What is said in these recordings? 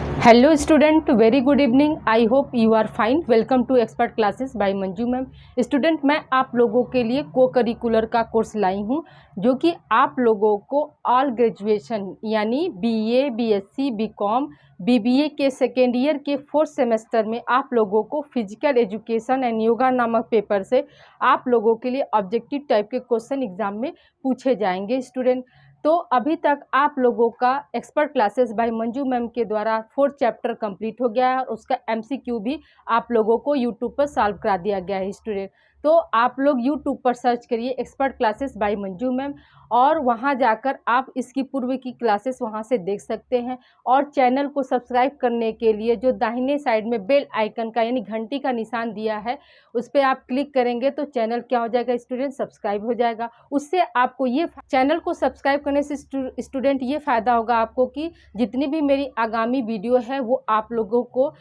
Hello student, very good evening. I hope you are fine. Welcome to expert classes by Manju ma'am. Student, मैं आप लोगों के लिए को करिकुलर का कोर्स लाई हूँ जो कि आप लोगों को ऑल ग्रेजुएशन यानी बीए, बीएससी, बीकॉम, बीबीए के सेकेंड ईयर के फोर्थ सेमेस्टर में आप लोगों को फिजिकल एजुकेशन एंड योगा नामक पेपर से आप लोगों के लिए ऑब्जेक्टिव टाइप के क्वेश्चन एग्जाम में पूछे जाएंगे। स्टूडेंट, तो अभी तक आप लोगों का expert classes by Manju ma'am के द्वारा फोर्थ चैप्टर कंप्लीट हो गया है और उसका एमसीक्यू भी आप लोगों को यूट्यूब पर सॉल्व करा दिया गया है। स्टूडेंट, तो आप लोग यूट्यूब पर सर्च करिए expert classes by Manju ma'am और वहां जाकर आप इसकी पूर्व की क्लासेस वहां से देख सकते हैं। और चैनल को सब्सक्राइब करने के लिए जो दाहिने साइड में बेल आइकन का यानी घंटी का निशान दिया है उस पर आप क्लिक करेंगे तो चैनल क्या हो जाएगा स्टूडेंट, सब्सक्राइब हो जाएगा। उससे आपको ये चैनल को सब्सक्राइब करने से स्टूडेंट ये फ़ायदा होगा आपको कि जितनी भी मेरी आगामी वीडियो है वो आप लोगों को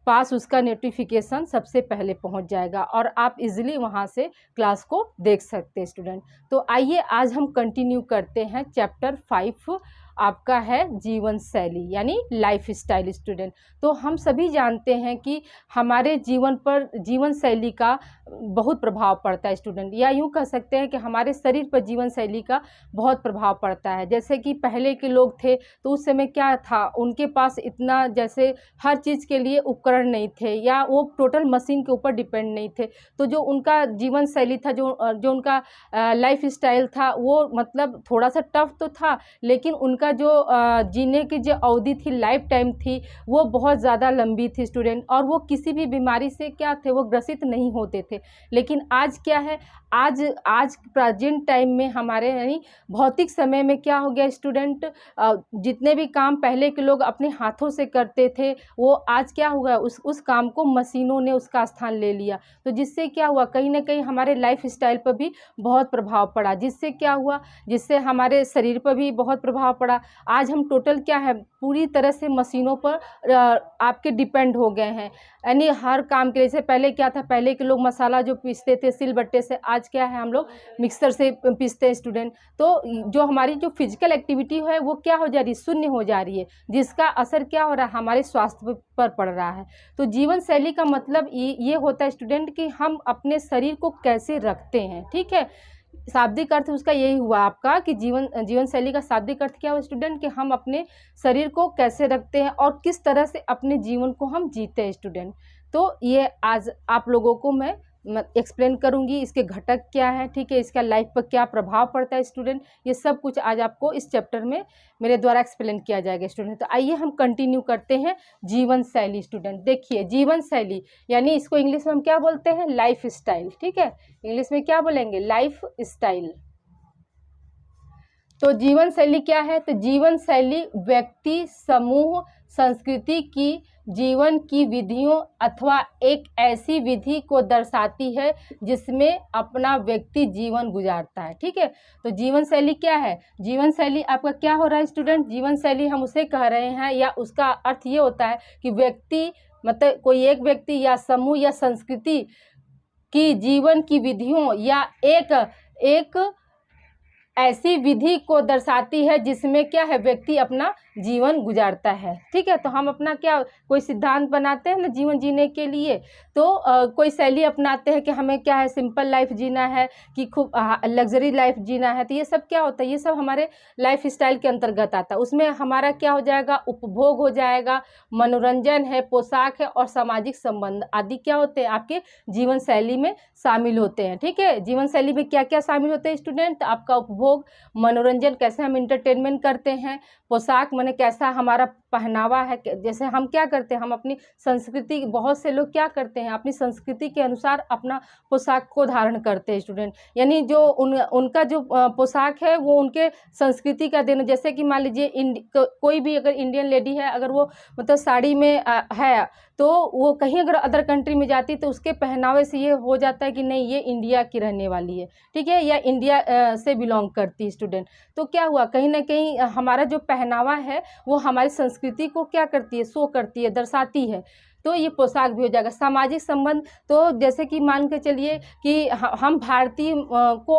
पास उसका नोटिफिकेशन सबसे पहले पहुंच जाएगा और आप इजीली वहां से क्लास को देख सकते हैं। स्टूडेंट, तो आइए आज हम कंटिन्यू करते हैं। चैप्टर 5 आपका है जीवन शैली यानी लाइफ स्टाइल। स्टूडेंट, तो हम सभी जानते हैं कि हमारे जीवन पर जीवन शैली का बहुत प्रभाव पड़ता है। स्टूडेंट, या यूँ कह सकते हैं कि हमारे शरीर पर जीवन शैली का बहुत प्रभाव पड़ता है। जैसे कि पहले के लोग थे तो उस समय क्या था, उनके पास इतना जैसे हर चीज़ के लिए उपकरण नहीं थे या वो टोटल मशीन के ऊपर डिपेंड नहीं थे। तो जो उनका जीवन शैली था, जो उनका लाइफ स्टाइल था वो मतलब थोड़ा सा टफ तो था, लेकिन उनका जो जीने की जो अवधि थी, लाइफ टाइम थी, वो बहुत ज़्यादा लंबी थी। स्टूडेंट, और वो किसी भी बीमारी से क्या थे, वो ग्रसित नहीं होते थे। लेकिन आज क्या है, आज प्रेजेंट टाइम में हमारे यानी भौतिक समय में क्या हो गया स्टूडेंट, जितने भी काम पहले के लोग अपने हाथों से करते थे वो आज क्या हुआ, उस काम को मशीनों ने उसका स्थान ले लिया। तो जिससे क्या हुआ, कहीं ना कहीं हमारे लाइफ स्टाइल पर भी बहुत प्रभाव पड़ा। जिससे क्या हुआ, जिससे हमारे शरीर पर भी बहुत प्रभाव पड़ा। आज हम टोटल क्या है, पूरी तरह से मशीनों पर आपके डिपेंड हो गए हैं। यानी हर काम के, जैसे पहले क्या था, पहले के लोग मसाला जो पीसते थे सिलबट्टे से, आज क्या है हम लोग मिक्सर से पीसते हैं। स्टूडेंट, तो जो हमारी जो फिजिकल एक्टिविटी है वो क्या हो जा रही है, शून्य हो जा रही है, जिसका असर क्या हो रहा है, हमारे स्वास्थ्य पर पड़ रहा है। तो जीवन शैली का मतलब ये होता है स्टूडेंट कि हम अपने शरीर को कैसे रखते हैं। ठीक है, शाब्दिक अर्थ उसका यही हुआ आपका कि जीवन शैली का शाब्दिक अर्थ क्या हुआ स्टूडेंट, कि हम अपने शरीर को कैसे रखते हैं और किस तरह से अपने जीवन को हम जीते हैं। स्टूडेंट, तो ये आज आप लोगों को मैं एक्सप्लेन करूंगी, इसके घटक क्या है, ठीक है, इसका लाइफ पर क्या प्रभाव पड़ता है। स्टूडेंट, ये सब कुछ आज आपको इस चैप्टर में मेरे द्वारा एक्सप्लेन किया जाएगा। स्टूडेंट, तो आइए हम कंटिन्यू करते हैं जीवन शैली। स्टूडेंट, देखिए जीवन शैली यानी इसको इंग्लिश में हम क्या बोलते हैं, लाइफ स्टाइल। ठीक है, इंग्लिश में क्या बोलेंगे, लाइफ स्टाइल। तो जीवन शैली क्या है, तो जीवन शैली व्यक्ति, समूह, संस्कृति की जीवन की विधियों अथवा एक ऐसी विधि को दर्शाती है जिसमें अपना व्यक्ति जीवन गुजारता है। ठीक है, तो जीवन शैली क्या है, जीवन शैली आपका क्या हो रहा है स्टूडेंट, जीवन शैली हम उसे कह रहे हैं या उसका अर्थ ये होता है कि व्यक्ति मतलब कोई एक व्यक्ति या समूह या संस्कृति की जीवन की विधियों या एक ऐसी विधि को दर्शाती है जिसमें क्या है, व्यक्ति अपना जीवन गुजारता है। ठीक है, तो हम अपना क्या कोई सिद्धांत बनाते हैं ना जीवन जीने के लिए, तो कोई शैली अपनाते हैं कि हमें क्या है, सिंपल लाइफ जीना है कि खूब लग्जरी लाइफ जीना है। तो ये सब क्या होता है, ये सब हमारे लाइफ स्टाइल के अंतर्गत आता है। उसमें हमारा क्या हो जाएगा, उपभोग हो जाएगा, मनोरंजन है, पोशाक है और सामाजिक संबंध आदि क्या होते हैं, आपके जीवन शैली में शामिल होते हैं। ठीक है, जीवन शैली में क्या क्या शामिल होते हैं स्टूडेंट, आपका उपभोग, मनोरंजन, कैसे हम इंटरटेनमेंट करते हैं, पोशाक माने कैसा हमारा पहनावा है, जैसे हम क्या करते हैं, हम अपनी संस्कृति, बहुत से लोग क्या करते हैं अपनी संस्कृति के अनुसार अपना पोशाक को धारण करते हैं। स्टूडेंट, यानी जो उनका जो पोशाक है वो उनके संस्कृति का देना। जैसे कि मान लीजिए कोई भी अगर इंडियन लेडी है, अगर वो मतलब साड़ी में है, तो वो कहीं अगर अदर कंट्री में जाती तो उसके पहनावे से ये हो जाता है कि नहीं ये इंडिया की रहने वाली है। ठीक है, या इंडिया से बिलोंग करती है। स्टूडेंट, तो क्या हुआ, कहीं ना कहीं हमारा जो पहनावा है वो हमारी संस्कृति को क्या करती है, शो करती है, दर्शाती है। तो ये पोशाक भी हो जाएगा। सामाजिक संबंध, तो जैसे कि मान के चलिए कि हम भारतीय को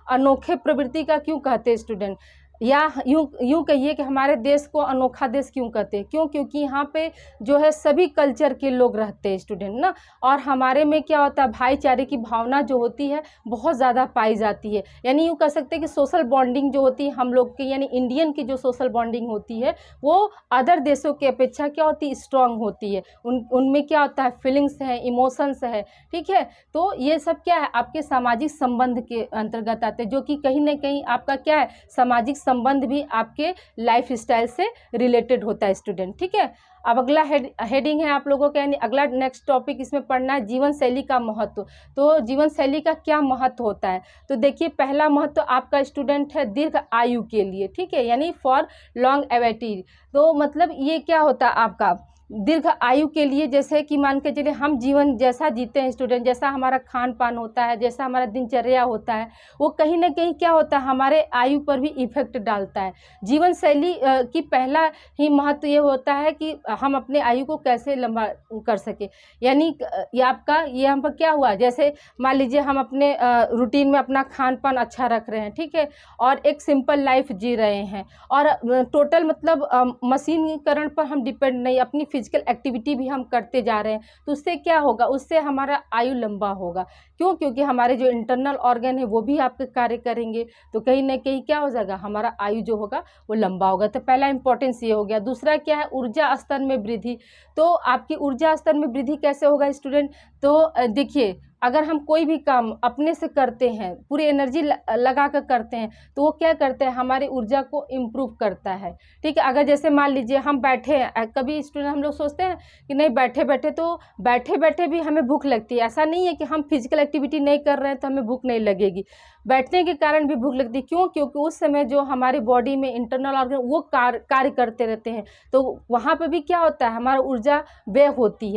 अनोखे प्रवृत्ति का क्यों कहते हैं स्टूडेंट, या यूं यूं कहिए कि हमारे देश को अनोखा देश क्यों कहते हैं, क्यों? क्योंकि यहाँ पे जो है सभी कल्चर के लोग रहते हैं स्टूडेंट ना। और हमारे में क्या होता है, भाईचारे की भावना जो होती है बहुत ज़्यादा पाई जाती है। यानी यूँ कह सकते हैं कि सोशल बॉन्डिंग जो होती है हम लोग की, यानी इंडियन की जो सोशल बॉन्डिंग होती है वो अदर देशों की अपेक्षा क्या होती है, स्ट्रांग होती है। उनमें क्या होता है, फीलिंग्स है, इमोशंस है, ठीक है। तो ये सब क्या है, आपके सामाजिक संबंध के अंतर्गत आते हैं, जो कि कहीं ना कहीं आपका क्या है, सामाजिक संबंध भी आपके लाइफ स्टाइल से रिलेटेड होता है स्टूडेंट, ठीक है। अब अगला हेडिंग है आप लोगों का, यानी अगला नेक्स्ट टॉपिक इसमें पढ़ना है जीवन शैली का महत्व। तो जीवन शैली का क्या महत्व होता है, तो देखिए पहला महत्व आपका स्टूडेंट है दीर्घ आयु के लिए, ठीक है, यानी फॉर लॉन्ग एवेटी। तो मतलब ये क्या होता है आपका दीर्घ आयु के लिए, जैसे कि मान के चलिए हम जीवन जैसा जीते हैं स्टूडेंट, जैसा हमारा खान पान होता है, जैसा हमारा दिनचर्या होता है, वो कहीं ना कहीं क्या होता है हमारे आयु पर भी इफेक्ट डालता है। जीवन शैली की पहला ही महत्व ये होता है कि हम अपने आयु को कैसे लंबा कर सके। यानी ये आपका ये हम पर क्या हुआ, जैसे मान लीजिए हम अपने रूटीन में अपना खान पान अच्छा रख रहे हैं, ठीक है, और एक सिंपल लाइफ जी रहे हैं, और टोटल मतलब मशीनीकरण पर हम डिपेंड नहीं, अपनी फिजिकल एक्टिविटी भी हम करते जा रहे हैं, तो उससे क्या होगा, उससे हमारा आयु लंबा होगा। क्यों? क्योंकि हमारे जो इंटरनल ऑर्गन है वो भी आपके कार्य करेंगे, तो कहीं ना कहीं क्या हो जाएगा, हमारा आयु जो होगा वो लंबा होगा। तो पहला इंपॉर्टेंस ये हो गया। दूसरा क्या है, ऊर्जा स्तर में वृद्धि। तो आपकी ऊर्जा स्तर में वृद्धि कैसे होगा स्टूडेंट, तो देखिए अगर हम कोई भी काम अपने से करते हैं, पूरी एनर्जी लगा कर करते हैं, तो वो क्या करते हैं, हमारी ऊर्जा को इम्प्रूव करता है, ठीक है। अगर जैसे मान लीजिए हम बैठे हैं, कभी स्टूडेंट हम लोग सोचते हैं कि नहीं बैठे बैठे, तो बैठे बैठे भी हमें भूख लगती है। ऐसा नहीं है कि हम फिजिकल एक्टिविटी नहीं कर रहे हैं तो हमें भूख नहीं लगेगी, बैठने के कारण भी भूख लगती है। क्यों? क्योंकि उस समय जो हमारी बॉडी में इंटरनल ऑर्गन वो कार्य करते रहते हैं, तो वहाँ पर भी क्या होता है, हमारा ऊर्जा व्यय होती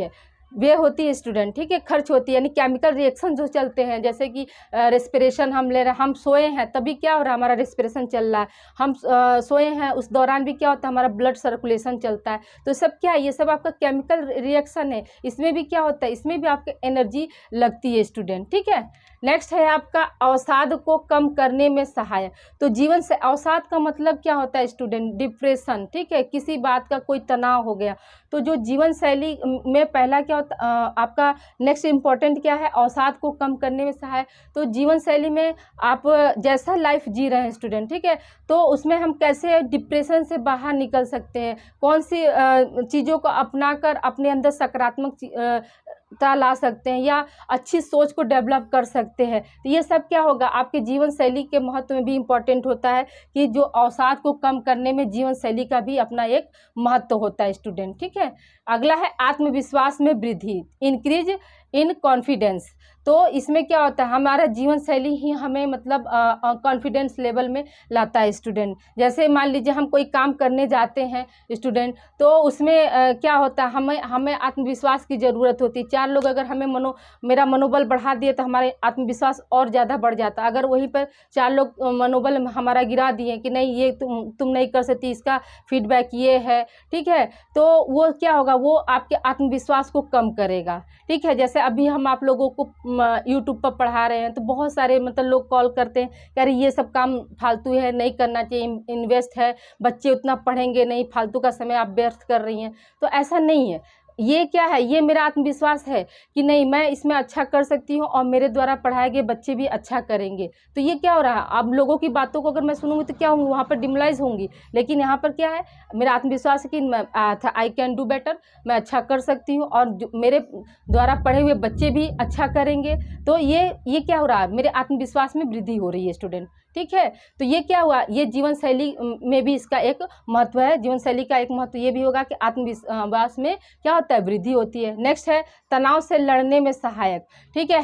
है, स्टूडेंट, ठीक है, खर्च होती है। यानी केमिकल रिएक्शन जो चलते हैं, जैसे कि रेस्पिरेशन हम ले रहे हैं, हम सोए हैं तभी क्या हो रहा है, हमारा रेस्पिरेशन चल रहा है, हम सोए हैं उस दौरान भी क्या होता है, हमारा ब्लड सर्कुलेशन चलता है। तो सब क्या है, ये सब आपका केमिकल रिएक्शन है। इसमें भी क्या होता है, इसमें भी आपके एनर्जी लगती है स्टूडेंट, ठीक है। नेक्स्ट है आपका अवसाद को कम करने में सहायक। तो जीवन से अवसाद का मतलब क्या होता है स्टूडेंट, डिप्रेशन, ठीक है, किसी बात का कोई तनाव हो गया, तो जो जीवन शैली में पहला क्या होता आपका नेक्स्ट इम्पॉर्टेंट क्या है, अवसाद को कम करने में सहायक। तो जीवन शैली में आप जैसा लाइफ जी रहे हैं स्टूडेंट, ठीक है, तो उसमें हम कैसे डिप्रेशन से बाहर निकल सकते हैं, कौन सी चीज़ों को अपनाकर अपने अंदर सकारात्मक ला सकते हैं, या अच्छी सोच को डेवलप कर सकते हैं। तो ये सब क्या होगा, आपके जीवन शैली के महत्व में भी इम्पॉर्टेंट होता है कि जो अवसाद को कम करने में जीवन शैली का भी अपना एक महत्व होता है स्टूडेंट, ठीक है। अगला है आत्मविश्वास में वृद्धि, इंक्रीज इन कॉन्फिडेंस। तो इसमें क्या होता है, हमारा जीवन शैली ही हमें मतलब कॉन्फिडेंस लेवल में लाता है स्टूडेंट। जैसे मान लीजिए हम कोई काम करने जाते हैं स्टूडेंट, तो उसमें क्या होता है, हमें आत्मविश्वास की ज़रूरत होती है। चार लोग अगर हमें मेरा मनोबल बढ़ा दिए तो हमारे आत्मविश्वास और ज़्यादा बढ़ जाता। अगर वहीं पर चार लोग मनोबल हमारा गिरा दिए कि नहीं ये तुम नहीं कर सकती, इसका फीडबैक ये है, ठीक है, तो वो क्या होगा, वो आपके आत्मविश्वास को कम करेगा, ठीक है। जैसे अभी हम आप लोगों को यूट्यूब पर पढ़ा रहे हैं, तो बहुत सारे मतलब लोग कॉल करते हैं कि अरे ये सब काम फालतू है, नहीं करना चाहिए, इन्वेस्ट है, बच्चे उतना पढ़ेंगे नहीं, फालतू का समय आप व्यर्थ कर रही हैं। तो ऐसा नहीं है, ये क्या है, ये मेरा आत्मविश्वास है कि नहीं मैं इसमें अच्छा कर सकती हूँ और मेरे द्वारा पढ़ाए गए बच्चे भी अच्छा करेंगे। तो ये क्या हो रहा है, अब लोगों की बातों को अगर मैं सुनूंगी तो क्या होंगी, वहाँ पर डिमोरलाइज होंगी। लेकिन यहाँ पर क्या है, मेरा आत्मविश्वास है कि आई कैन डू बेटर, मैं अच्छा कर सकती हूँ और मेरे द्वारा पढ़े हुए बच्चे भी अच्छा करेंगे। तो ये क्या हो रहा है, मेरे आत्मविश्वास में वृद्धि हो रही है स्टूडेंट, ठीक है। तो ये क्या हुआ, ये जीवन शैली में भी इसका एक महत्व है। जीवन शैली का एक महत्व ये भी होगा कि आत्मविश्वास में क्या होता है, वृद्धि होती है। नेक्स्ट है तनाव से लड़ने में सहायक, ठीक है,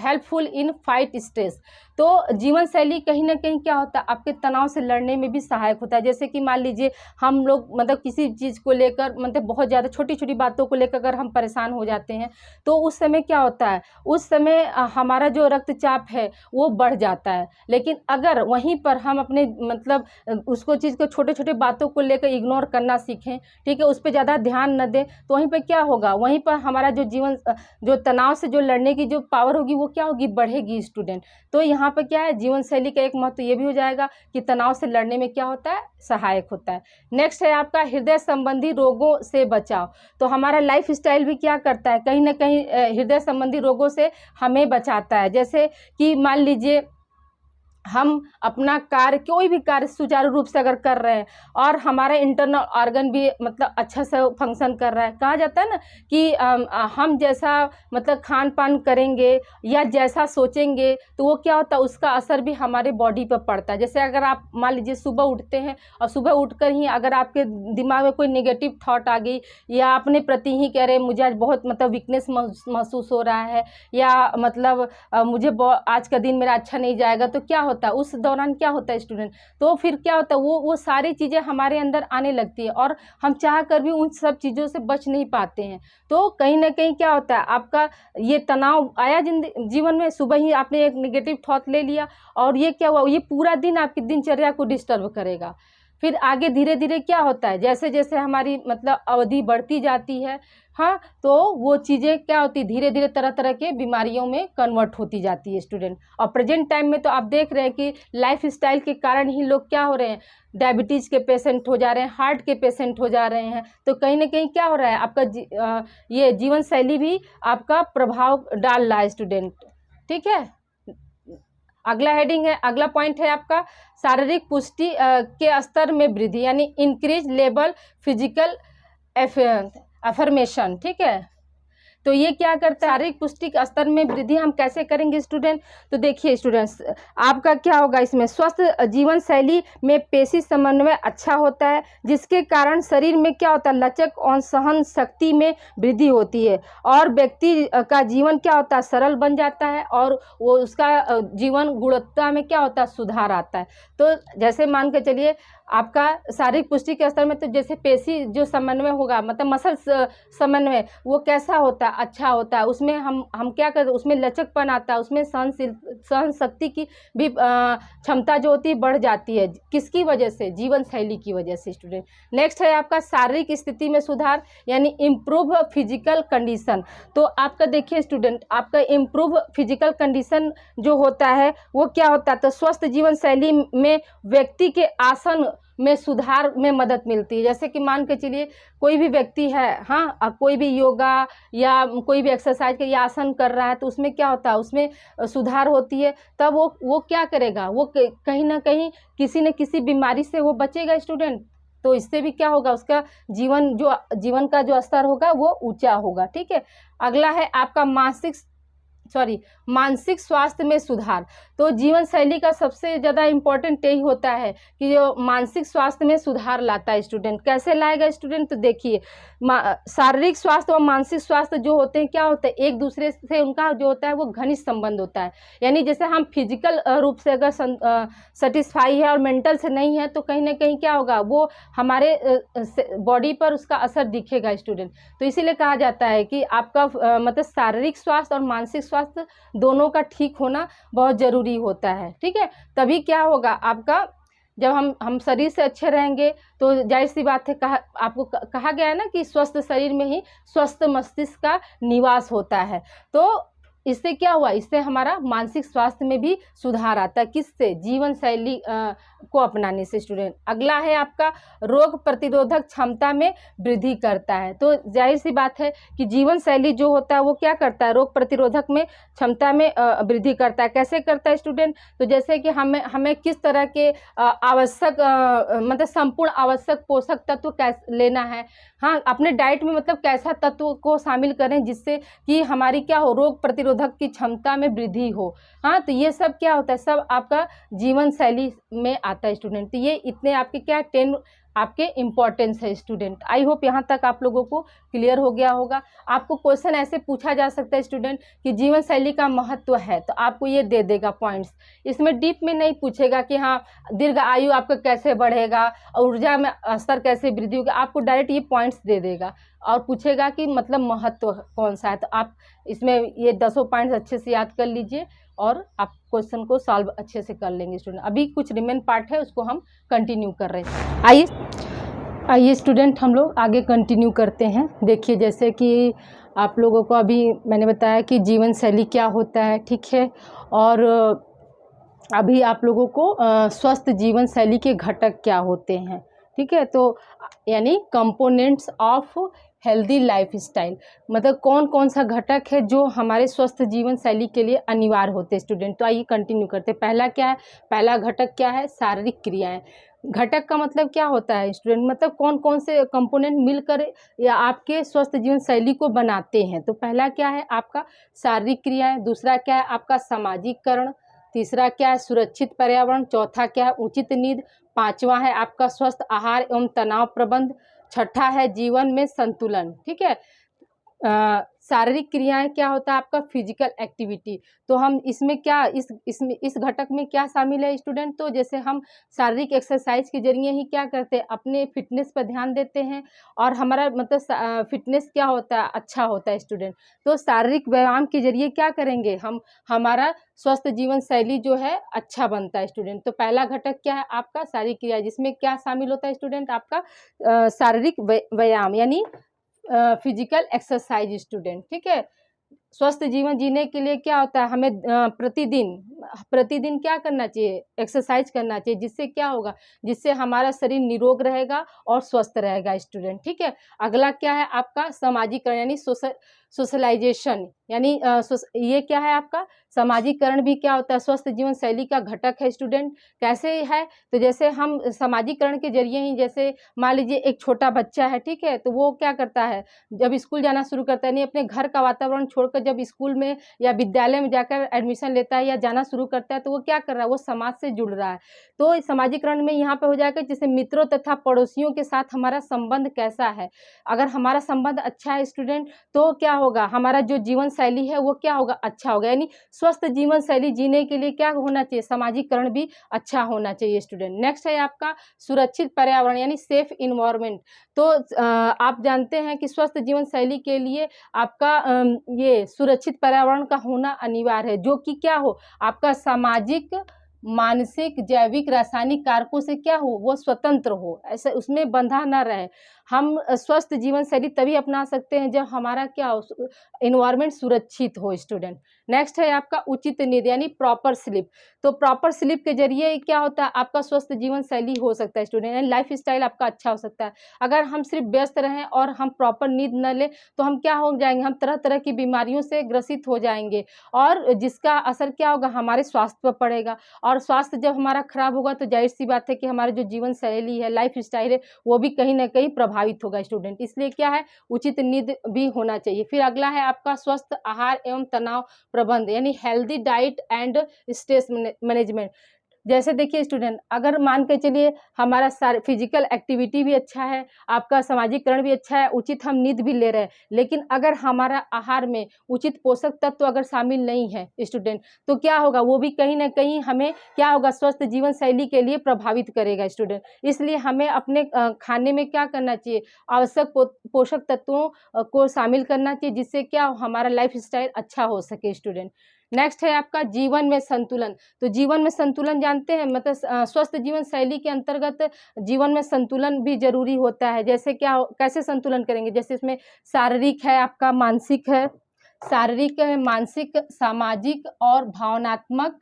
हेल्पफुल इन फाइट स्ट्रेस। तो जीवन शैली कहीं ना कहीं क्या होता है, आपके तनाव से लड़ने में भी सहायक होता है। जैसे कि मान लीजिए हम लोग मतलब किसी चीज़ को लेकर मतलब बहुत ज़्यादा छोटी छोटी बातों को लेकर अगर हम परेशान हो जाते हैं, तो उस समय क्या होता है, उस समय हमारा जो रक्तचाप है वो बढ़ जाता है। लेकिन अगर वहीं पर हम अपने मतलब उसको चीज़ को छोटे छोटे बातों को लेकर इग्नोर करना सीखें, ठीक है, उस पर ज़्यादा ध्यान न दें, तो वहीं पर क्या होगा, वहीं पर हमारा जो जीवन जो तनाव से जो लड़ने की जो पावर होगी वो क्या होगी, बढ़ेगी स्टूडेंट। तो यहाँ यहाँ पर क्या है, जीवन शैली का एक महत्व ये भी हो जाएगा कि तनाव से लड़ने में क्या होता है, सहायक होता है। नेक्स्ट है आपका हृदय संबंधी रोगों से बचाव। तो हमारा लाइफ स्टाइल भी क्या करता है, कहीं ना कहीं हृदय संबंधी रोगों से हमें बचाता है। जैसे कि मान लीजिए हम अपना कार्य, कोई भी कार्य सुचारू रूप से अगर कर रहे हैं और हमारा इंटरनल ऑर्गन भी मतलब अच्छा से फंक्शन कर रहा है, कहा जाता है ना कि हम जैसा मतलब खान पान करेंगे या जैसा सोचेंगे तो वो क्या होता है, उसका असर भी हमारे बॉडी पर पड़ता है। जैसे अगर आप मान लीजिए सुबह उठते हैं और सुबह उठकर ही अगर आपके दिमाग में कोई नेगेटिव थॉट आ गई या अपने प्रति ही कह रहे मुझे आज बहुत मतलब वीकनेस महसूस हो रहा है या मतलब मुझे आज का दिन मेरा अच्छा नहीं जाएगा, तो क्या होता है उस दौरान, क्या होता है स्टूडेंट, तो फिर क्या होता है वो सारी चीज़ें हमारे अंदर आने लगती है और हम चाह कर भी उन सब चीज़ों से बच नहीं पाते हैं। तो कहीं ना कहीं क्या होता है, आपका ये तनाव आया जीवन में, सुबह ही आपने एक नेगेटिव थॉट ले लिया और ये क्या हुआ, ये पूरा दिन आपकी दिनचर्या को डिस्टर्ब करेगा। फिर आगे धीरे धीरे क्या होता है, जैसे जैसे हमारी मतलब अवधि बढ़ती जाती है, हाँ, तो वो चीज़ें क्या होती है, धीरे धीरे तरह तरह के बीमारियों में कन्वर्ट होती जाती है स्टूडेंट। और प्रेजेंट टाइम में तो आप देख रहे हैं कि लाइफ स्टाइल के कारण ही लोग क्या हो रहे हैं, डायबिटीज़ के पेशेंट हो जा रहे हैं, हार्ट के पेशेंट हो जा रहे हैं। तो कहीं ना कहीं क्या हो रहा है, आपका ये जीवन शैली भी आपका प्रभाव डाल रहा है स्टूडेंट। ठीक है, अगला हेडिंग है, अगला पॉइंट है आपका शारीरिक पुष्टि के स्तर में वृद्धि, यानी इंक्रीज लेवल फिजिकल अफर्मेशन। ठीक है, तो ये क्या करता है, शारीरिक पुष्टि के स्तर में वृद्धि हम कैसे करेंगे स्टूडेंट। तो देखिए स्टूडेंट्स, आपका क्या होगा, इसमें स्वस्थ जीवन शैली में पेशी समन्वय अच्छा होता है, जिसके कारण शरीर में क्या होता है, लचक और सहन शक्ति में वृद्धि होती है और व्यक्ति का जीवन क्या होता है, सरल बन जाता है और वो उसका जीवन गुणवत्ता में क्या होता है, सुधार आता है। तो जैसे मान के चलिए आपका शारीरिक पुष्टि के स्तर में, तो जैसे पेशी जो समन्वय होगा, मतलब मसल समन्वय, वो कैसा होता है, अच्छा होता है। उसमें हम क्या करते हैं, उसमें लचकपन आता है, उसमें सहन शक्ति की भी क्षमता जो होती है बढ़ जाती है। किसकी वजह से, जीवन शैली की वजह से स्टूडेंट। नेक्स्ट है आपका शारीरिक स्थिति में सुधार, यानी इम्प्रूव फिजिकल कंडीशन। तो आपका देखिए स्टूडेंट, आपका इम्प्रूव फिजिकल कंडीशन जो होता है वो क्या होता है, तो स्वस्थ जीवन शैली में व्यक्ति के आसन में सुधार में मदद मिलती है। जैसे कि मान के चलिए कोई भी व्यक्ति है, हाँ, कोई भी योगा या कोई भी एक्सरसाइज या आसन कर रहा है, तो उसमें क्या होता है, उसमें सुधार होती है। तब वो क्या करेगा, वो कहीं ना कहीं किसी न किसी बीमारी से वो बचेगा स्टूडेंट। तो इससे भी क्या होगा, उसका जीवन का जो स्तर होगा वो ऊंचा होगा। ठीक है, अगला है आपका मानसिक स्वास्थ्य में सुधार। तो जीवन शैली का सबसे ज़्यादा इम्पोर्टेंट यही होता है कि जो मानसिक स्वास्थ्य में सुधार लाता है स्टूडेंट। कैसे लाएगा स्टूडेंट, तो देखिए शारीरिक स्वास्थ्य और मानसिक स्वास्थ्य जो होते हैं, क्या होता है, एक दूसरे से उनका जो होता है वो घनिष्ठ संबंध होता है। यानी जैसे हम फिजिकल रूप से अगर सेटिस्फाई है और मेंटल से नहीं है, तो कहीं ना कहीं क्या होगा, वो हमारे बॉडी पर उसका असर दिखेगा स्टूडेंट। तो इसीलिए कहा जाता है कि आपका मतलब शारीरिक स्वास्थ्य और मानसिक स्वास्थ्य दोनों का ठीक होना बहुत ज़रूरी होता है। ठीक है, तभी क्या होगा आपका, जब हम शरीर से अच्छे रहेंगे तो जाहिर सी बात है, आपको कहा गया है ना कि स्वस्थ शरीर में ही स्वस्थ मस्तिष्क का निवास होता है। तो इससे क्या हुआ, इससे हमारा मानसिक स्वास्थ्य में भी सुधार आता है। किससे, जीवन शैली को अपनाने से स्टूडेंट। अगला है आपका रोग प्रतिरोधक क्षमता में वृद्धि करता है। तो जाहिर सी बात है कि जीवन शैली जो होता है वो क्या करता है, रोग प्रतिरोधक में क्षमता में वृद्धि करता है। कैसे करता है स्टूडेंट, तो जैसे कि हमें किस तरह के आवश्यक मतलब संपूर्ण आवश्यक पोषक तत्व कैसे लेना है, हाँ, अपने डाइट में मतलब कैसा तत्व को शामिल करें जिससे कि हमारी क्या हो, रोग प्रतिरोधक की क्षमता में वृद्धि हो। हाँ, तो ये सब क्या होता है, सब आपका जीवन शैली में आता है स्टूडेंट। तो ये इतने आपके क्या 10 आपके इम्पोर्टेंस है स्टूडेंट। आई होप यहाँ तक आप लोगों को क्लियर हो गया होगा। आपको क्वेश्चन ऐसे पूछा जा सकता है स्टूडेंट कि जीवन शैली का महत्व है, तो आपको ये दे देगा पॉइंट्स। इसमें डीप में नहीं पूछेगा कि हाँ दीर्घ आयु आपका कैसे बढ़ेगा और ऊर्जा में स्तर कैसे वृद्धि होगा, आपको डायरेक्ट ये पॉइंट्स दे देगा और पूछेगा कि मतलब महत्व कौन सा है। तो आप इसमें ये 10 पॉइंट्स अच्छे से याद कर लीजिए और आप क्वेश्चन को सॉल्व अच्छे से कर लेंगे स्टूडेंट। अभी कुछ रिमेन पार्ट है उसको हम कंटिन्यू कर रहे हैं। आइए स्टूडेंट, हम लोग आगे कंटिन्यू करते हैं। देखिए जैसे कि आप लोगों को अभी मैंने बताया कि जीवन शैली क्या होता है, ठीक है, और अभी आप लोगों को स्वस्थ जीवन शैली के घटक क्या होते हैं, ठीक है। तो यानी components of healthy life style, मतलब कौन कौन सा घटक है जो हमारे स्वस्थ जीवन शैली के लिए अनिवार्य होते हैं स्टूडेंट। तो आइए कंटिन्यू करते हैं। पहला क्या है, पहला घटक क्या है, शारीरिक क्रियाएं। घटक का मतलब क्या होता है स्टूडेंट, मतलब कौन कौन से कंपोनेंट मिलकर या आपके स्वस्थ जीवन शैली को बनाते हैं। तो पहला क्या है आपका शारीरिक क्रियाएं, दूसरा क्या है आपका सामाजिककरण, तीसरा क्या है सुरक्षित पर्यावरण, चौथा क्या है उचित नींद, पांचवा है आपका स्वस्थ आहार एवं तनाव प्रबंध, छठा है जीवन में संतुलन, ठीक है। शारीरिक क्रियाएं क्या होता है आपका फिजिकल एक्टिविटी। तो हम इसमें क्या इस घटक में क्या शामिल है स्टूडेंट, तो जैसे हम शारीरिक एक्सरसाइज के जरिए ही क्या करते हैं अपने फिटनेस पर ध्यान देते हैं और हमारा मतलब फिटनेस क्या होता है अच्छा होता है स्टूडेंट। तो शारीरिक व्यायाम के जरिए क्या करेंगे हम, हमारा स्वस्थ जीवन शैली जो है अच्छा बनता है स्टूडेंट। तो पहला घटक क्या है आपका शारीरिक क्रिया, जिसमें क्या शामिल होता है स्टूडेंट आपका शारीरिक व्यायाम यानी फिजिकल एक्सरसाइज स्टूडेंट, ठीक है। स्वस्थ जीवन जीने के लिए क्या होता है हमें प्रतिदिन क्या करना चाहिए, एक्सरसाइज करना चाहिए, जिससे क्या होगा, जिससे हमारा शरीर निरोग रहेगा और स्वस्थ रहेगा स्टूडेंट, ठीक है। अगला क्या है आपका सामाजिकरण यानी सोशलाइजेशन, यानी ये क्या है आपका सामाजिकरण भी क्या होता है स्वस्थ जीवन शैली का घटक है स्टूडेंट। कैसे है, तो जैसे हम सामाजिकरण के जरिए ही, जैसे मान लीजिए एक छोटा बच्चा है, ठीक है, तो वो क्या करता है जब स्कूल जाना शुरू करता है, नहीं अपने घर का वातावरण छोड़कर जब स्कूल में या विद्यालय में जाकर एडमिशन लेता है या जाना शुरू करता है, तो वो क्या कर रहा है, वो समाज से जुड़ रहा है। तो इस सामाजिकरण में यहाँ पे हो जाएगा जैसे मित्रों तथा पड़ोसियों के साथ हमारा संबंध कैसा है। अगर हमारा संबंध अच्छा है स्टूडेंट तो क्या होगा, हमारा जो जीवन शैली है वो क्या होगा, अच्छा होगा। यानी स्वस्थ जीवन शैली जीने के लिए क्या होना चाहिए, सामाजिकरण भी अच्छा होना चाहिए स्टूडेंट। नेक्स्ट है आपका सुरक्षित पर्यावरण यानी सेफ इन्वायरमेंट। तो आप जानते हैं कि स्वस्थ जीवन शैली के लिए आपका ये सुरक्षित पर्यावरण का होना अनिवार्य है, जो कि क्या हो आपका सामाजिक मानसिक जैविक रासायनिक कारकों से क्या हो, वो स्वतंत्र हो, ऐसे उसमें बंधा ना रहे। हम स्वस्थ जीवन शैली तभी अपना सकते हैं जब हमारा क्या हो, इन्वायरमेंट सुरक्षित हो स्टूडेंट। नेक्स्ट है आपका उचित नींद यानी प्रॉपर स्लीप। तो प्रॉपर स्लीप के जरिए क्या होता है आपका स्वस्थ जीवन शैली हो सकता है स्टूडेंट, यानी लाइफ स्टाइल आपका अच्छा हो सकता है। अगर हम सिर्फ व्यस्त रहें और हम प्रॉपर नींद न लें तो हम क्या हो जाएंगे, हम तरह तरह की बीमारियों से ग्रसित हो जाएंगे और जिसका असर क्या होगा हमारे स्वास्थ्य पर पड़ेगा। और स्वास्थ्य जब हमारा खराब होगा तो जाहिर सी बात है कि हमारी जो जीवन शैली है, लाइफ स्टाइल है, वो भी कहीं ना कहीं प्रभावित होगा स्टूडेंट। इसलिए क्या है उचित नींद भी होना चाहिए। फिर अगला है आपका स्वस्थ आहार एवं तनाव प्रबंध यानी healthy diet and stress management. जैसे देखिए स्टूडेंट, अगर मान के चलिए हमारा सारे फिजिकल एक्टिविटी भी अच्छा है, आपका सामाजिकरण भी अच्छा है, उचित हम नींद भी ले रहे हैं, लेकिन अगर हमारा आहार में उचित पोषक तत्व अगर शामिल नहीं है स्टूडेंट, तो क्या होगा, वो भी कहीं ना कहीं हमें क्या होगा स्वस्थ जीवन शैली के लिए प्रभावित करेगा स्टूडेंट। इसलिए हमें अपने खाने में क्या करना चाहिए, आवश्यक पोषक तत्वों को शामिल करना चाहिए, जिससे क्या हमारा लाइफ स्टाइल अच्छा हो सके स्टूडेंट। नेक्स्ट है आपका जीवन में संतुलन। तो जीवन में संतुलन जानते हैं, मतलब स्वस्थ जीवन शैली के अंतर्गत जीवन में संतुलन भी जरूरी होता है। जैसे क्या, कैसे संतुलन करेंगे, जैसे इसमें शारीरिक है आपका, मानसिक है, शारीरिक है, मानसिक, सामाजिक और भावनात्मक,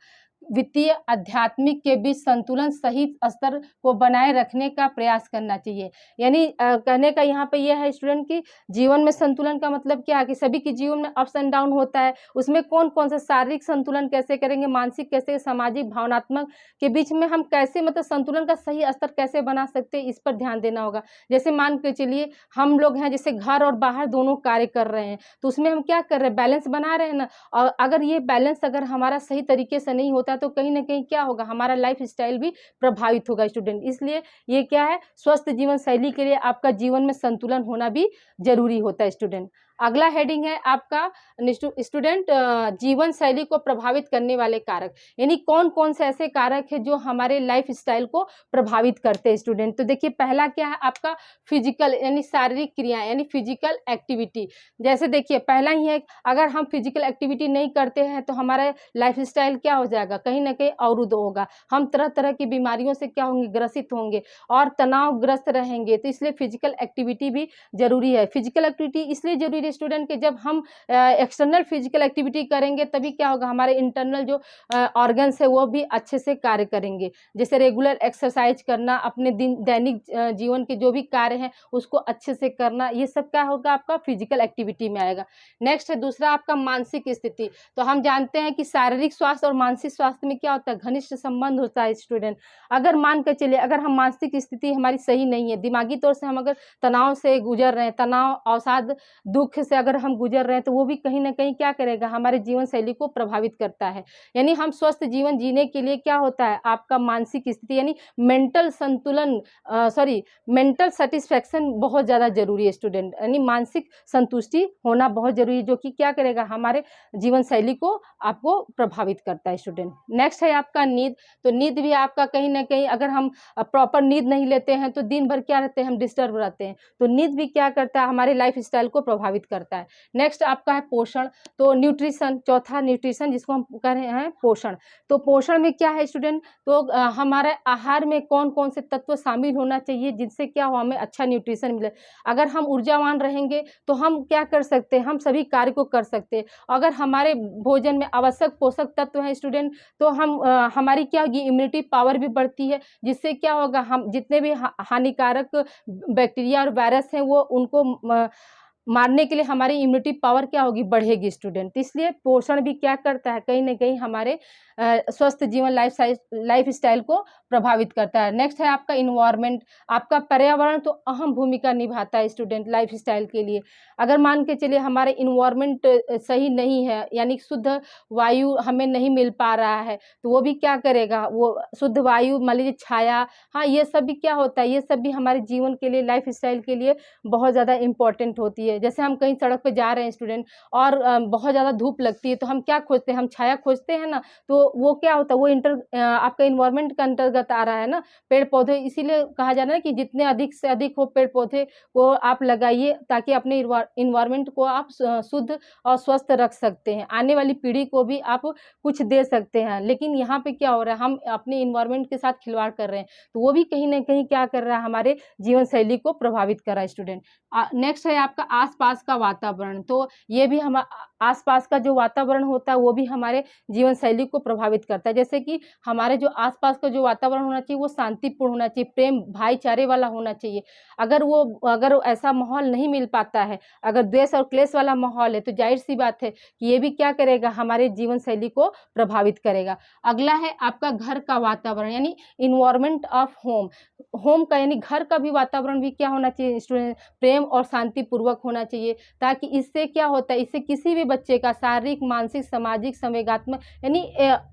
वित्तीय, आध्यात्मिक के बीच संतुलन सही स्तर को बनाए रखने का प्रयास करना चाहिए। यानी कहने का यहाँ पे यह है स्टूडेंट कि जीवन में संतुलन का मतलब क्या है कि सभी के जीवन में अप्स एंड डाउन होता है, उसमें कौन कौन सा शारीरिक संतुलन कैसे करेंगे, मानसिक कैसे, सामाजिक भावनात्मक के बीच में हम कैसे मतलब संतुलन का सही स्तर कैसे बना सकते हैं, इस पर ध्यान देना होगा। जैसे मान के चलिए हम लोग हैं, जैसे घर और बाहर दोनों कार्य कर रहे हैं, तो उसमें हम क्या कर रहे हैं, बैलेंस बना रहे हैं ना। और अगर ये बैलेंस अगर हमारा सही तरीके से नहीं होता तो कहीं ना कहीं क्या होगा, हमारा लाइफ स्टाइल भी प्रभावित होगा स्टूडेंट। इसलिए ये क्या है, स्वस्थ जीवन शैली के लिए आपका जीवन में संतुलन होना भी जरूरी होता है स्टूडेंट। अगला हेडिंग है आपका स्टूडेंट जीवन शैली को प्रभावित करने वाले कारक, यानी कौन कौन से ऐसे कारक है जो हमारे लाइफ स्टाइल को प्रभावित करते हैं स्टूडेंट। तो देखिए पहला क्या है आपका फिजिकल यानी शारीरिक क्रियाएं यानी फिजिकल एक्टिविटी। जैसे देखिए पहला ही है, अगर हम फिजिकल एक्टिविटी नहीं करते हैं तो हमारा लाइफ स्टाइल क्या हो जाएगा, कहीं ना कहीं अवरुद्ध होगा, हम तरह तरह की बीमारियों से क्या होंगे, ग्रसित होंगे और तनावग्रस्त रहेंगे। तो इसलिए फिजिकल एक्टिविटी भी जरूरी है। फिजिकल एक्टिविटी इसलिए जरूरी इसलिए स्टूडेंट कि जब हम एक्सटर्नल फिजिकल एक्टिविटी करेंगे तभी क्या होगा, हमारे इंटरनल जो ऑर्गन्स है वो भी अच्छे से कार्य करेंगे। जैसे रेगुलर एक्सरसाइज करना, अपने दैनिक जीवन के जो भी कार्य हैं उसको अच्छे से करना, ये सब क्या होगा आपका फिजिकल एक्टिविटी में आएगा। नेक्स्ट है दूसरा आपका मानसिक स्थिति। तो हम जानते हैं कि शारीरिक स्वास्थ्य और मानसिक स्वास्थ्य में क्या होता है, घनिष्ठ संबंध होता है स्टूडेंट। अगर मान कर चलिए, अगर हम मानसिक स्थिति हमारी सही नहीं है, दिमागी तौर से हम अगर तनाव से गुजर रहे हैं, तनाव, अवसाद, दुख से अगर हम गुजर रहे हैं, तो वो भी कहीं ना कहीं क्या करेगा, हमारे जीवन शैली को प्रभावित करता है। यानी हम स्वस्थ जीवन जीने के लिए क्या होता है, आपका मानसिक स्थिति यानी मेंटल संतुलन, मेंटल सेटिस्फेक्शन बहुत ज़्यादा जरूरी है स्टूडेंट। यानी मानसिक संतुष्टि होना बहुत जरूरी है, जो कि क्या करेगा, हमारे जीवन शैली को आपको प्रभावित करता है स्टूडेंट। नेक्स्ट है आपका नींद। तो नींद भी आपका कहीं ना कहीं, अगर हम प्रॉपर नींद नहीं लेते हैं तो दिन भर क्या रहते हैं, हम डिस्टर्ब रहते हैं। तो नींद भी क्या करता है, हमारे लाइफ स्टाइल को प्रभावित करता है। नेक्स्ट आपका है पोषण। तो न्यूट्रिशन, चौथा न्यूट्रिशन जिसको हम कह रहे हैं पोषण। तो पोषण में क्या है स्टूडेंट, तो हमारे आहार में कौन कौन से तत्व शामिल होना चाहिए जिनसे क्या हो, हमें अच्छा न्यूट्रिशन मिले। अगर हम ऊर्जावान रहेंगे तो हम क्या कर सकते हैं, हम सभी कार्य को कर सकते हैं। अगर हमारे भोजन में आवश्यक पोषक तत्व हैं स्टूडेंट, तो हम हमारी क्या होगी, इम्यूनिटी पावर भी बढ़ती है, जिससे क्या होगा, हम जितने भी हानिकारक बैक्टीरिया और वायरस हैं वो उनको मारने के लिए हमारी इम्यूनिटी पावर क्या होगी, बढ़ेगी स्टूडेंट। इसलिए पोषण भी क्या करता है, कहीं ना कहीं हमारे स्वस्थ जीवन लाइफ स्टाइल को प्रभावित करता है। नेक्स्ट है आपका इन्वायरमेंट। आपका पर्यावरण तो अहम भूमिका निभाता है स्टूडेंट लाइफ स्टाइल के लिए। अगर मान के चलिए हमारे इन्वायरमेंट सही नहीं है, यानी शुद्ध वायु हमें नहीं मिल पा रहा है, तो वो भी क्या करेगा, वो शुद्ध वायु, मान लीजिए छाया, हाँ ये सब भी क्या होता है, ये सब भी हमारे जीवन के लिए, लाइफ स्टाइल के लिए बहुत ज़्यादा इंपॉर्टेंट होती है। जैसे हम कहीं सड़क पे जा रहे हैं स्टूडेंट और बहुत ज़्यादा धूप लगती है, तो हम क्या खोजते हैं, हम छाया खोजते हैं ना। तो वो क्या होता है, वो आपका इन्वायरमेंट के अंतर्गत आ रहा है ना, पेड़ पौधे। इसीलिए कहा जा रहा है कि जितने अधिक से अधिक हो पेड़ पौधे को आप लगाइए, ताकि अपने इन्वायरमेंट को आप शुद्ध और स्वस्थ रख सकते हैं, आने वाली पीढ़ी को भी आप कुछ दे सकते हैं। लेकिन यहाँ पे क्या हो रहा है, हम अपने इन्वायरमेंट के साथ खिलवाड़ कर रहे हैं, तो वो भी कहीं ना कहीं क्या कर रहा है, हमारे जीवन शैली को प्रभावित कर रहा है स्टूडेंट। नेक्स्ट है आपका आसपास का वातावरण। तो ये भी हम आसपास का जो वातावरण होता है वो भी हमारे जीवन शैली को प्रभावित करता है। जैसे कि हमारे जो आसपास का जो वातावरण होना चाहिए वो शांतिपूर्ण होना चाहिए, प्रेम भाईचारे वाला होना चाहिए। अगर ऐसा माहौल नहीं मिल पाता है, अगर द्वेष और क्लेश वाला माहौल है, तो जाहिर सी बात है कि ये भी क्या करेगा, हमारे जीवन शैली को प्रभावित करेगा। अगला है आपका घर का वातावरण, यानी इन्वायरमेंट ऑफ होम। होम का यानी घर का भी वातावरण भी क्या होना चाहिए स्टूडेंट, प्रेम और शांतिपूर्वक होना चाहिए, ताकि इससे क्या होता है, इससे किसी भी बच्चे का शारीरिक, मानसिक, सामाजिक, संवेगात्मक यानी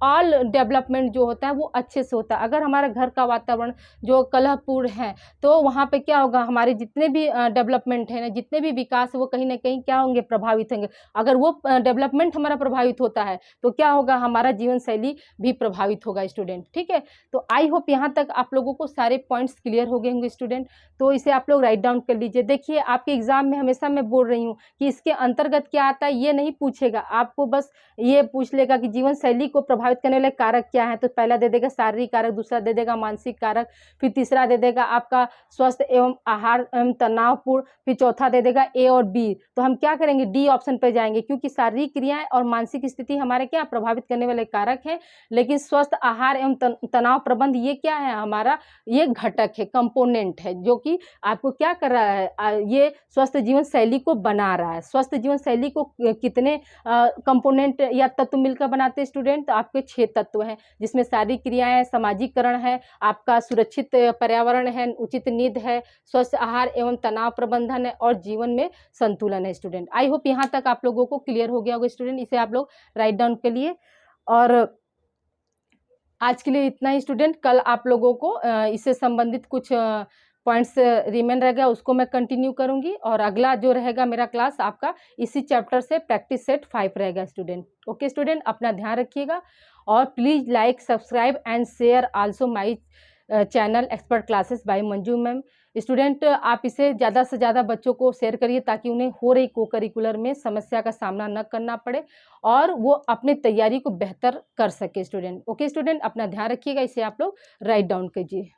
ऑल डेवलपमेंट जो होता है वो अच्छे से होता है। अगर हमारा घर का वातावरण जो कलहपूर्ण है, तो वहाँ पे क्या होगा, हमारे जितने भी डेवलपमेंट है ना, जितने भी विकास वो कहीं ना कहीं क्या होंगे, प्रभावित होंगे। अगर वो डेवलपमेंट हमारा प्रभावित होता है तो क्या होगा, हमारा जीवन शैली भी प्रभावित होगा स्टूडेंट। ठीक है, तो आई होप यहाँ तक आप लोगों को सारे पॉइंट्स क्लियर हो गए होंगे स्टूडेंट। तो इसे आप लोग राइट डाउन कर लीजिए। देखिए आपके एग्जाम में हमेशा मैं बोल रही हूँ कि इसके अंतर्गत क्या आता है ये नहीं पूछेगा, आपको बस ये पूछ लेगा कि जीवन शैली को प्रभावित करने वाले कारक क्या है। तो पहला दे देगा शारीरिक कारक, दूसरा दे देगा मानसिक कारक, फिर तीसरा दे देगा आपका स्वस्थ एवं आहार एवं तनावपूर्ण, फिर चौथा दे देगा ए और बी। तो हम क्या करेंगे, डी ऑप्शन पर जाएंगे, क्योंकि शारीरिक क्रियाएं और मानसिक स्थिति हमारे क्या प्रभावित करने वाले कारक हैं, लेकिन स्वस्थ आहार एवं तनाव प्रबंध ये क्या है, हमारा ये घटक है, कंपोनेंट है, जो कि आपको क्या कर रहा है, ये स्वस्थ जीवन शैली को बना रहा है। स्वस्थ जीवन शैली को कितने कंपोनेंट या तत्व मिलकर बनाते हैं स्टूडेंट, तो आपके 6 तत्व हैं, जिसमें शारीरिक क्रियाएं, सामाजिकरण है, आपका सुरक्षित पर्यावरण है, उचित नींद है, स्वस्थ आहार एवं तनाव प्रबंधन है, और जीवन में संतुलन है स्टूडेंट। आई होप यहाँ तक आप लोगों को क्लियर हो गया होगा स्टूडेंट। इसे आप लोग राइट डाउन के लिए, और आज के लिए इतना ही स्टूडेंट। कल आप लोगों को इससे संबंधित कुछ पॉइंट्स रिमेन रह गया, उसको मैं कंटिन्यू करूंगी, और अगला जो रहेगा मेरा क्लास आपका इसी चैप्टर से प्रैक्टिस सेट 5 रहेगा स्टूडेंट। ओके स्टूडेंट, अपना ध्यान रखिएगा, और please like, subscribe and share also my channel expert classes by Manju ma'am. Student आप इसे ज़्यादा से ज़्यादा बच्चों को शेयर करिए, ताकि उन्हें हो रही को करिकुलर में समस्या का सामना न करना पड़े, और वो अपनी तैयारी को बेहतर कर सके स्टूडेंट। ओके स्टूडेंट, अपना ध्यान रखिएगा, इसे आप लोग राइट डाउन कीजिए।